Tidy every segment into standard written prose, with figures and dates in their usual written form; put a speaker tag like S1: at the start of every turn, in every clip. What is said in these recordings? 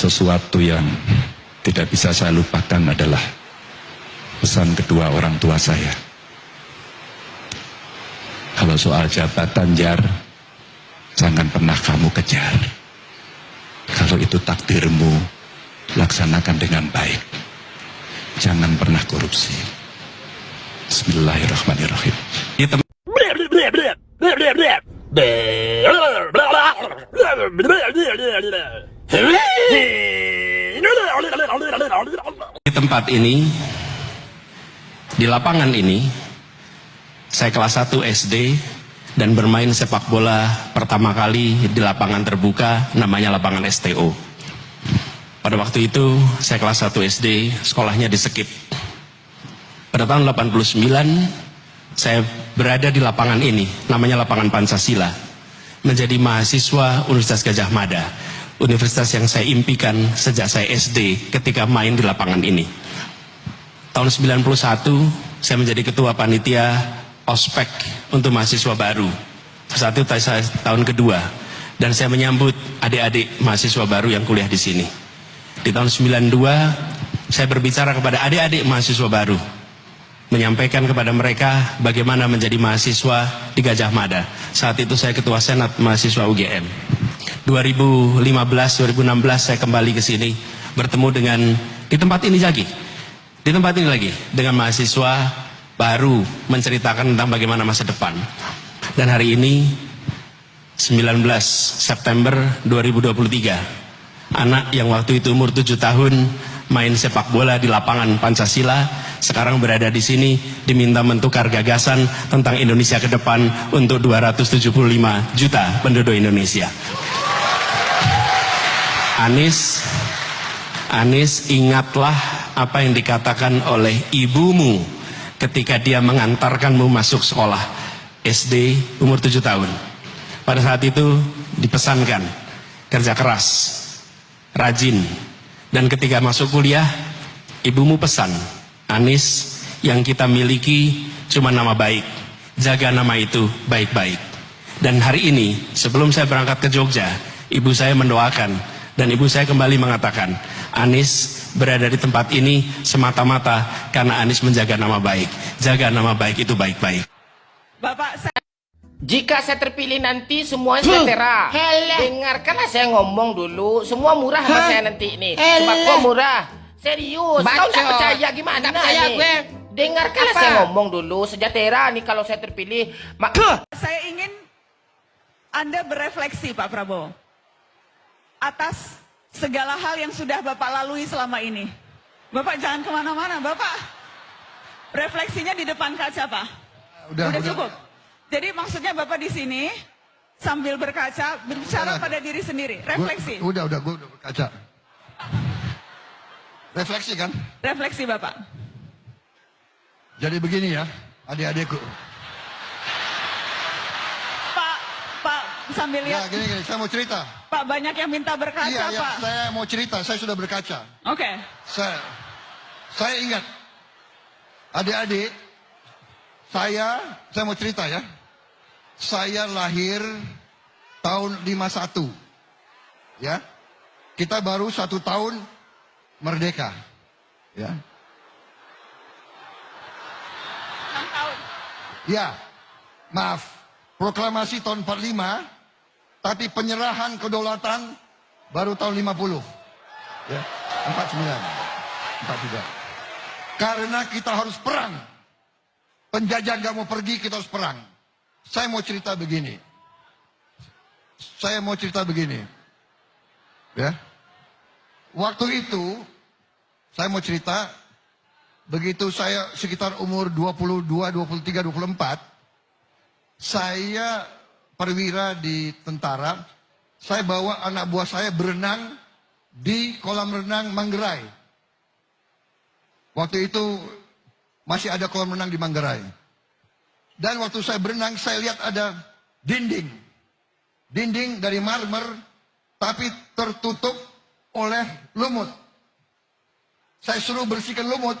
S1: Sesuatu yang tidak bisa saya lupakan adalah pesan kedua orang tua saya. Kalau soal jabatan, Jar, jangan pernah kamu kejar. Kalau itu takdirmu, laksanakan dengan baik. Jangan pernah korupsi. Bismillahirrahmanirrahim.
S2: Di tempat ini, di lapangan ini, saya kelas 1 SD dan bermain sepak bola pertama kali di lapangan terbuka, namanya lapangan STO. Pada waktu itu, saya kelas 1 SD, sekolahnya di Sekip. Pada tahun 89, saya berada di lapangan ini, namanya lapangan Pancasila, menjadi mahasiswa Universitas Gadjah Mada, universitas yang saya impikan sejak saya SD ketika main di lapangan ini. Tahun 91, saya menjadi ketua panitia ospek untuk mahasiswa baru. Saat itu saya tahun kedua, dan saya menyambut adik-adik mahasiswa baru yang kuliah di sini. Di tahun 92, saya berbicara kepada adik-adik mahasiswa baru, menyampaikan kepada mereka bagaimana menjadi mahasiswa di Gadjah Mada. Saat itu saya ketua senat mahasiswa UGM. 2015-2016 saya kembali ke sini, bertemu dengan di tempat ini lagi, dengan mahasiswa baru, menceritakan tentang bagaimana masa depan. Dan hari ini 19 September 2023, anak yang waktu itu umur 7 tahun main sepak bola di lapangan Pancasila, sekarang berada di sini diminta menukar gagasan tentang Indonesia ke depan untuk 275 juta penduduk Indonesia. Anies, ingatlah apa yang dikatakan oleh ibumu ketika dia mengantarkanmu masuk sekolah SD umur 7 tahun. Pada saat itu dipesankan kerja keras, rajin, dan ketika masuk kuliah, ibumu pesan, Anies, yang kita miliki cuma nama baik, jaga nama itu baik-baik. Dan hari ini, sebelum saya berangkat ke Jogja, ibu saya mendoakan, dan ibu saya kembali mengatakan, Anies berada di tempat ini semata-mata karena Anies menjaga nama baik. Jaga nama baik itu baik-baik.
S3: Bapak, jika saya terpilih nanti semuanya sejahtera. Dengarkanlah saya ngomong dulu. Semua murah sama saya nanti ini. Sembako murah. Serius. Kau tak percaya gimana nih? Dengarkanlah saya ngomong dulu. Sejahtera nih kalau saya terpilih.
S4: Saya ingin Anda berefleksi, Pak Prabowo, atas segala hal yang sudah Bapak lalui selama ini. Bapak jangan kemana-mana, Bapak refleksinya di depan kaca, Pak. Udah cukup. Jadi maksudnya Bapak di sini sambil berkaca, berbicara pada diri sendiri, refleksi.
S5: Gue udah berkaca. Refleksi kan?
S4: Refleksi Bapak.
S5: Jadi begini ya, adik-adikku.
S4: Pak sambil lihat.
S5: Ya gini, saya mau cerita.
S4: Pak, banyak yang minta berkaca,
S5: iya,
S4: Pak.
S5: Saya mau cerita, saya sudah berkaca.
S4: Oke.
S5: Saya ingat, adik-adik, saya mau cerita ya. Saya lahir tahun 51. Ya. Kita baru 1 tahun merdeka. Ya.
S4: 6 tahun.
S5: Ya. Maaf. Proklamasi tahun 45, tapi penyerahan kedaulatan baru tahun 50. Ya. 49. 43. Karena kita harus perang. Penjajah gak mau pergi, kita harus perang. Saya mau cerita begini. Ya. Waktu itu, saya mau cerita, begitu saya sekitar umur 22, 23, 24, saya perwira di tentara, saya bawa anak buah saya berenang di kolam renang Manggarai. Waktu itu masih ada kolam renang di Manggarai. Dan waktu saya berenang, saya lihat ada dinding. Dinding dari marmer, tapi tertutup oleh lumut. Saya suruh bersihkan lumut.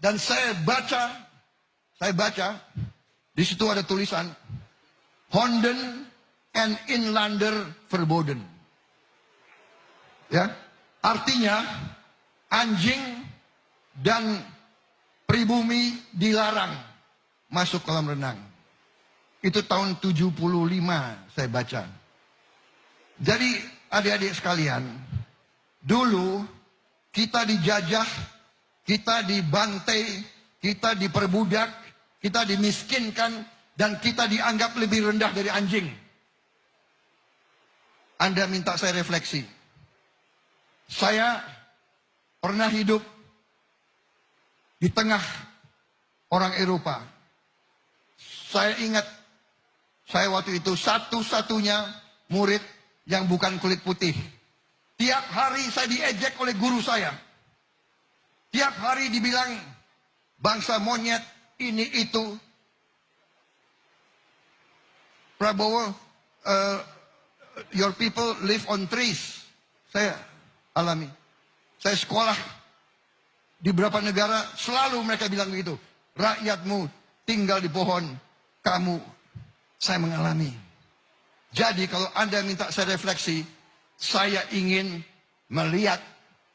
S5: Dan saya baca, di situ ada tulisan, Honden and Inlander Verboden. Ya, artinya anjing dan pribumi dilarang masuk kolam renang. Itu tahun 75 saya baca. Jadi adik-adik sekalian, dulu kita dijajah, kita dibantai, kita diperbudak, kita dimiskinkan, dan kita dianggap lebih rendah dari anjing. Anda minta saya refleksi. Saya pernah hidup di tengah orang Eropa. Saya ingat, saya waktu itu satu-satunya murid yang bukan kulit putih. Tiap hari saya diejek oleh guru saya. Tiap hari dibilang bangsa monyet, ini itu. Prabowo, your people live on trees. Saya alami. Saya sekolah di beberapa negara, selalu mereka bilang begitu. Rakyatmu tinggal di pohon, kamu. Saya mengalami. Jadi kalau Anda minta saya refleksi, saya ingin melihat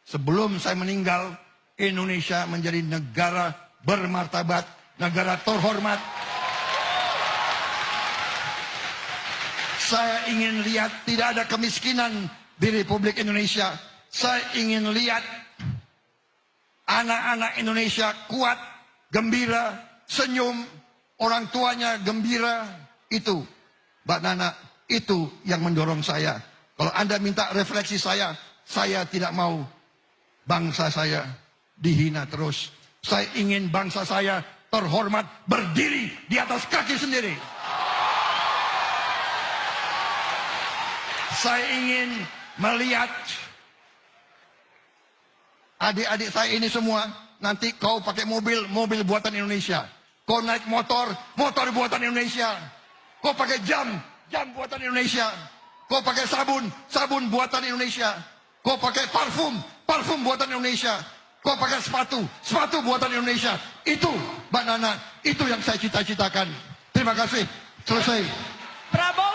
S5: sebelum saya meninggal, Indonesia menjadi negara bermartabat, negara terhormat. Saya ingin lihat tidak ada kemiskinan di Republik Indonesia. Saya ingin lihat anak-anak Indonesia kuat, gembira, senyum, orang tuanya gembira. Itu, Mbak Nana, itu yang mendorong saya. Kalau Anda minta refleksi saya tidak mau bangsa saya dihina terus. Saya ingin bangsa saya terhormat, berdiri di atas kaki sendiri. Saya ingin melihat adik-adik saya ini semua, nanti kau pakai mobil, mobil buatan Indonesia. Kau naik motor, motor buatan Indonesia. Kau pakai jam, jam buatan Indonesia. Kau pakai sabun, sabun buatan Indonesia. Kau pakai parfum, parfum buatan Indonesia. Kau pakai sepatu, sepatu buatan Indonesia. Itu, Mbak Nana, itu yang saya cita-citakan. Terima kasih. Selesai.
S4: Prabowo